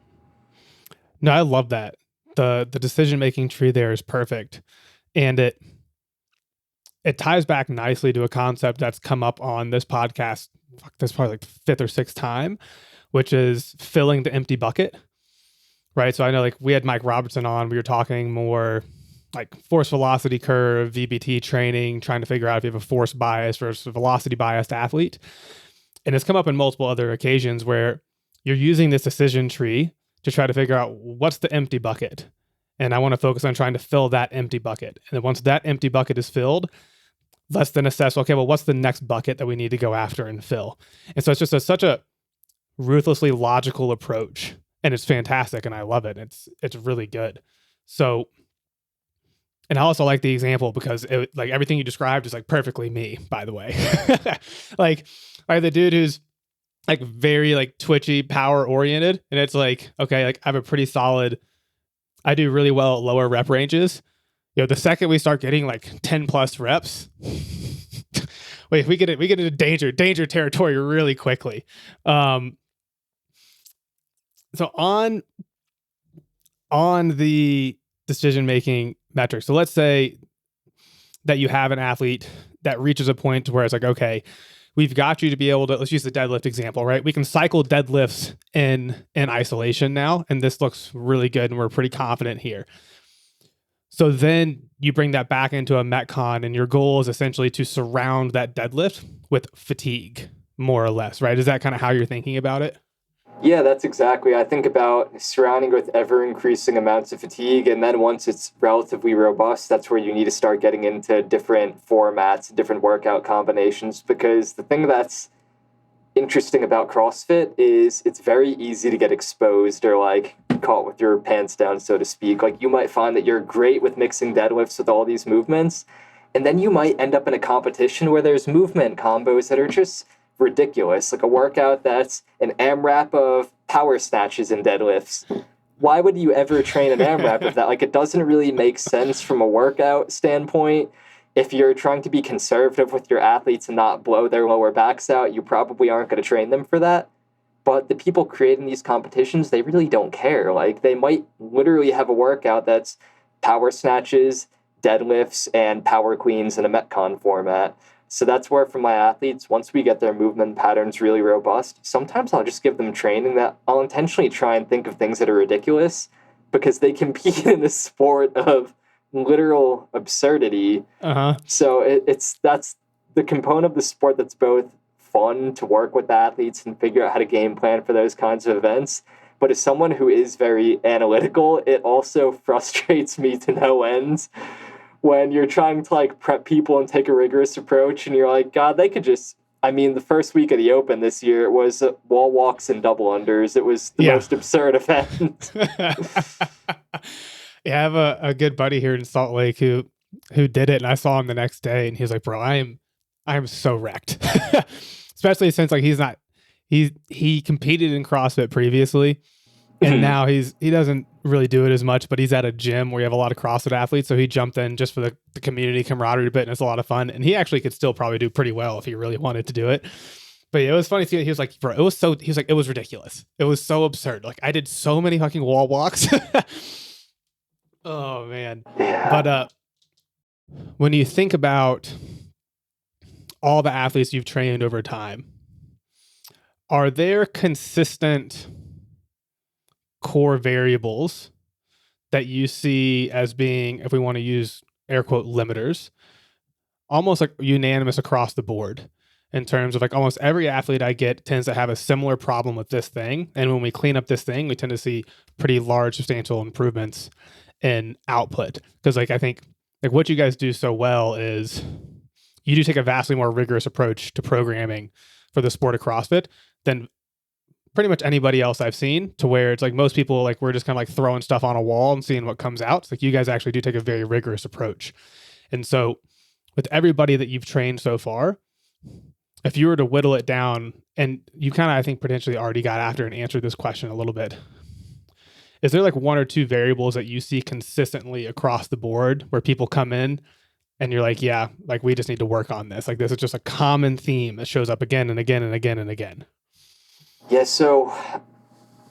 No, I love that. The decision-making tree there is perfect. And it ties back nicely to a concept that's come up on this podcast. This is probably like the fifth or sixth time, which is filling the empty bucket, right? So I know like we had Mike Robertson on, we were talking more like force velocity curve, VBT training, trying to figure out if you have a force bias versus a velocity biased athlete. And it's come up in multiple other occasions where you're using this decision tree to try to figure out what's the empty bucket. And I want to focus on trying to fill that empty bucket. And then once that empty bucket is filled, let's then assess, okay, well, what's the next bucket that we need to go after and fill? And so it's just such a ruthlessly logical approach, and it's fantastic, and I love it. It's really good. So, and I also like the example because it, like everything you described is like perfectly me, by the way. like the dude who's like very like twitchy, power oriented, and it's like, okay, like I have a pretty solid, I do really well at lower rep ranges. You know, the second we start getting like 10 plus reps, wait, we get into danger territory really quickly. So on on the decision-making metrics. So let's say that you have an athlete that reaches a point where it's like, okay, we've got you to be able to, let's use the deadlift example, right? We can cycle deadlifts in isolation now, and this looks really good, and we're pretty confident here. So then you bring that back into a Metcon, and your goal is essentially to surround that deadlift with fatigue, more or less, right? Is that kind of how you're thinking about it? Yeah, that's exactly. I think about surrounding with ever increasing amounts of fatigue. And then once it's relatively robust, that's where you need to start getting into different formats, different workout combinations. Because the thing that's interesting about CrossFit is it's very easy to get exposed or like caught with your pants down, so to speak. Like you might find that you're great with mixing deadlifts with all these movements. And then you might end up in a competition where there's movement combos that are just ridiculous, like a workout that's an AMRAP of power snatches and deadlifts. Why would you ever train an AMRAP of that? Like, it doesn't really make sense from a workout standpoint. If you're trying to be conservative with your athletes and not blow their lower backs out, you probably aren't going to train them for that. But the people creating these competitions, they really don't care. Like, they might literally have a workout that's power snatches, deadlifts, and power cleans in a Metcon format. So that's where, for my athletes, once we get their movement patterns really robust, sometimes I'll just give them training that I'll intentionally try and think of things that are ridiculous because they compete in a sport of literal absurdity. Uh-huh. So that's the component of the sport that's both fun to work with athletes and figure out how to game plan for those kinds of events. But as someone who is very analytical, it also frustrates me to no end when you're trying to like prep people and take a rigorous approach and you're like, God, they could just, I mean, the first week of the Open this year, it was wall walks and double unders. It was the most absurd event. Yeah, I have a good buddy here in Salt Lake who did it, and I saw him the next day, and he was like, "Bro, I am so wrecked." Especially since like he competed in CrossFit previously, and now he doesn't really do it as much, but he's at a gym where you have a lot of CrossFit athletes, so he jumped in just for the community camaraderie bit, and it's a lot of fun. And he actually could still probably do pretty well if he really wanted to do it. But yeah, it was funny to see. He was like, "Bro, he was like, it was ridiculous. It was so absurd. Like I did so many fucking wall walks." Oh man. But when you think about all the athletes you've trained over time, are there consistent core variables that you see as being, if we want to use air quote limiters, almost like unanimous across the board in terms of like almost every athlete I get tends to have a similar problem with this thing, and when we clean up this thing, we tend to see pretty large substantial improvements in output? Because like I think like what you guys do so well is you do take a vastly more rigorous approach to programming for the sport of CrossFit than pretty much anybody else I've seen, to where it's like most people, like we're just kind of like throwing stuff on a wall and seeing what comes out. It's like you guys actually do take a very rigorous approach. And so with everybody that you've trained so far, if you were to whittle it down, and you kind of, I think, potentially already got after and answered this question a little bit, is there like one or two variables that you see consistently across the board where people come in and you're like, yeah, like we just need to work on this? Like this is just a common theme that shows up again and again and again and again. Yeah, so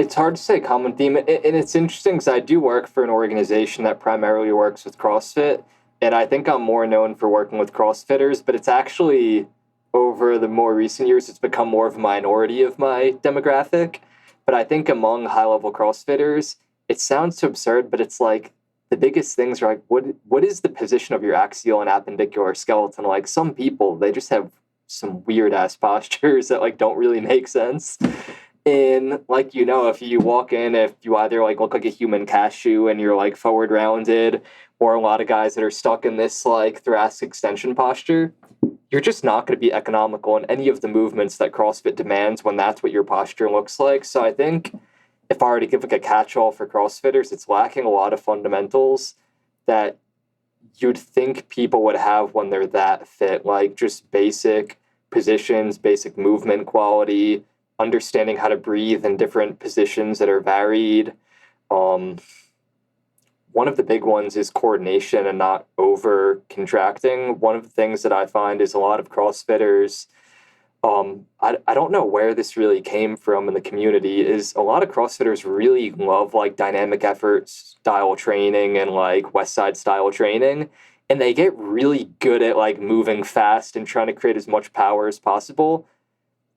it's hard to say common theme. And it's interesting because I do work for an organization that primarily works with CrossFit. And I think I'm more known for working with CrossFitters, but it's actually over the more recent years, it's become more of a minority of my demographic. But I think among high-level CrossFitters, it sounds so absurd, but it's like the biggest things are like, what is the position of your axial and appendicular skeleton? Like some people, they just have some weird-ass postures that like don't really make sense. And like, you know, if you walk in, if you either like look like a human cashew and you're like forward rounded, or a lot of guys that are stuck in this like thoracic extension posture, you're just not going to be economical in any of the movements that CrossFit demands when that's what your posture looks like. So I think if I were to give like a catch-all for CrossFitters, it's lacking a lot of fundamentals that you'd think people would have when they're that fit, like just basic positions, basic movement quality, understanding how to breathe in different positions that are varied. One of the big ones is coordination and not over contracting. One of the things that I find is a lot of CrossFitters I don't know where this really came from in the community, is a lot of CrossFitters really love like dynamic effort style training and like West Side style training. And they get really good at like moving fast and trying to create as much power as possible.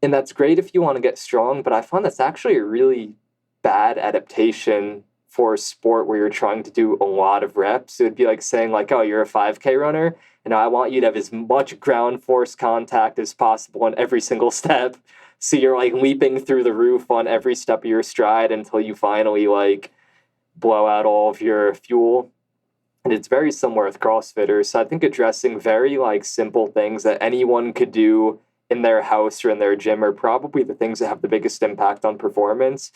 And that's great if you want to get strong, but I find that's actually a really bad adaptation for a sport where you're trying to do a lot of reps. It would be like saying like, oh, you're a 5K runner, and I want you to have as much ground force contact as possible on every single step. So you're like leaping through the roof on every step of your stride until you finally like blow out all of your fuel. And it's very similar with CrossFitters. So I think addressing very like simple things that anyone could do in their house or in their gym are probably the things that have the biggest impact on performance.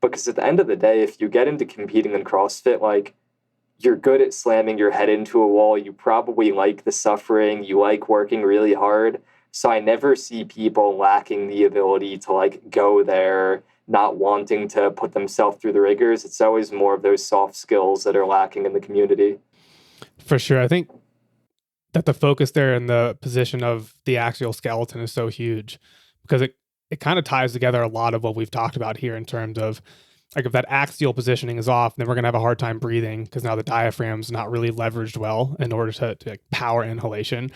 Because at the end of the day, if you get into competing in CrossFit, like you're good at slamming your head into a wall, you probably like the suffering, you like working really hard. So I never see people lacking the ability to like go there, not wanting to put themselves through the rigors. It's always more of those soft skills that are lacking in the community. For sure. I think that the focus there in the position of the axial skeleton is so huge because it kind of ties together a lot of what we've talked about here in terms of like if that axial positioning is off, then we're going to have a hard time breathing because now the diaphragm's not really leveraged well in order to like power inhalation.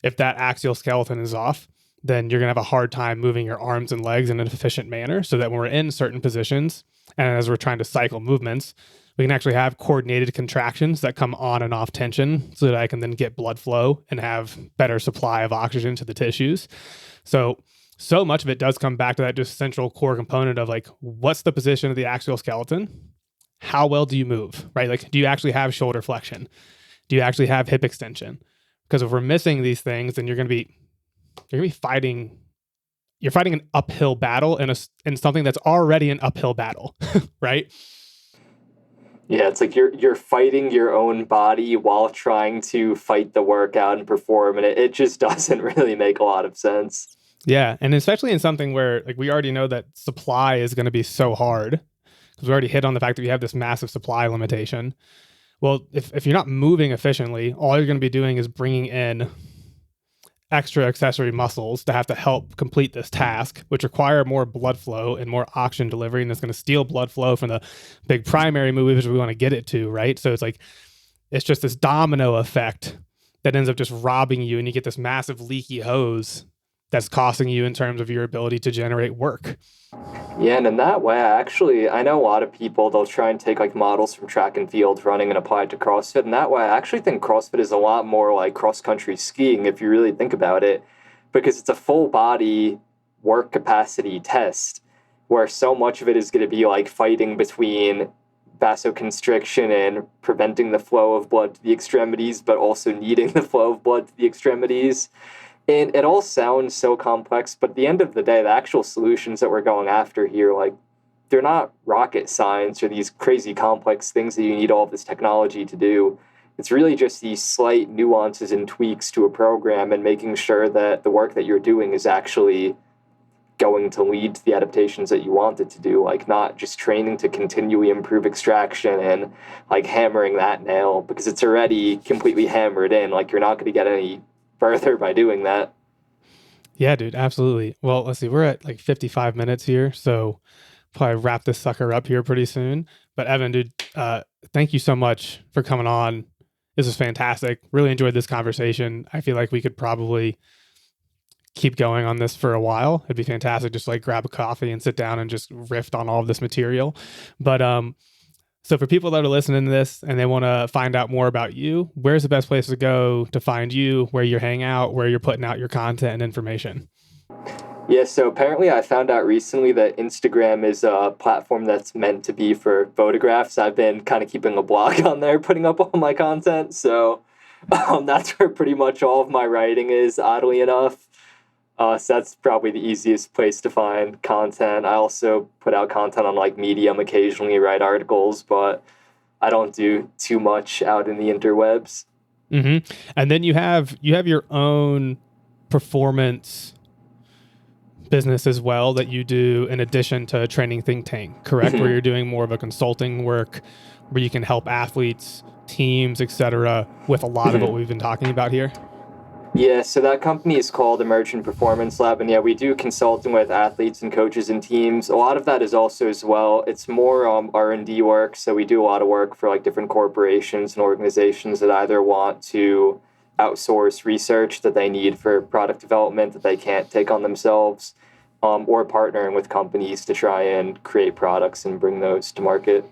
If that axial skeleton is off, then you're going to have a hard time moving your arms and legs in an efficient manner so that when we're in certain positions and as we're trying to cycle movements, we can actually have coordinated contractions that come on and off tension so that I can then get blood flow and have better supply of oxygen to the tissues. So much of it does come back to that just central core component of like, what's the position of the axial skeleton? How well do you move, right? Like, do you actually have shoulder flexion? Do you actually have hip extension? Because if we're missing these things, then you're going to be fighting an uphill battle in something that's already an uphill battle, right? Yeah, it's like you're fighting your own body while trying to fight the workout and perform, and it just doesn't really make a lot of sense. Yeah, and especially in something where like we already know that supply is going to be so hard because we already hit on the fact that we have this massive supply limitation. Well, if you're not moving efficiently, all you're going to be doing is bringing in extra accessory muscles to have to help complete this task, which require more blood flow and more oxygen delivery, and it's going to steal blood flow from the big primary movers we want to get it to, right? So it's just this domino effect that ends up just robbing you, and you get this massive leaky hose that's costing you in terms of your ability to generate work. Yeah, and in that way, I know a lot of people, they'll try and take like models from track and field running and apply it to CrossFit. And that way, I actually think CrossFit is a lot more like cross-country skiing if you really think about it, because it's a full body work capacity test where so much of it is going to be like fighting between vasoconstriction and preventing the flow of blood to the extremities, but also needing the flow of blood to the extremities. And it all sounds so complex, but at the end of the day, the actual solutions that we're going after here, like, they're not rocket science or these crazy complex things that you need all of this technology to do. It's really just these slight nuances and tweaks to a program and making sure that the work that you're doing is actually going to lead to the adaptations that you want it to do, like not just training to continually improve extraction and like hammering that nail because it's already completely hammered in. Like, you're not going to get any further by doing that. Yeah, dude, absolutely. Well, let's see, we're at like 55 minutes here, so probably wrap this sucker up here pretty soon. But Evan, dude, thank you so much for coming on. This is fantastic. Really enjoyed this conversation. I feel like we could probably keep going on this for a while. It'd be fantastic just like grab a coffee and sit down and just riff on all of this material. But so for people that are listening to this and they want to find out more about you, where's the best place to go to find you, where you hang out, where you're putting out your content and information? Yeah, so apparently I found out recently that Instagram is a platform that's meant to be for photographs. I've been kind of keeping a blog on there, putting up all my content. So that's where pretty much all of my writing is, oddly enough. So that's probably the easiest place to find content. I also put out content on like Medium, occasionally write articles, but I don't do too much out in the interwebs. Mm-hmm. And then you have your own performance business as well that you do in addition to Training Think Tank, correct? Where you're doing more of a consulting work where you can help athletes, teams, etc., with a lot of what we've been talking about here. Yeah, so that company is called Emergent Performance Lab, and yeah, we do consulting with athletes and coaches and teams. A lot of that is also as well. It's more R&D work, so we do a lot of work for like different corporations and organizations that either want to outsource research that they need for product development that they can't take on themselves, or partnering with companies to try and create products and bring those to market.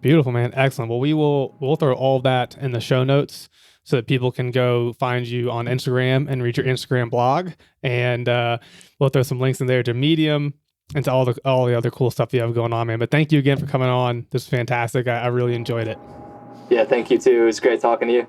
Beautiful, man. Excellent. Well, we'll throw all that in the show notes so that people can go find you on Instagram and read your Instagram blog. And we'll throw some links in there to Medium and to all the other cool stuff you have going on, man. But thank you again for coming on. This was fantastic. I really enjoyed it. Yeah, thank you too. It was great talking to you.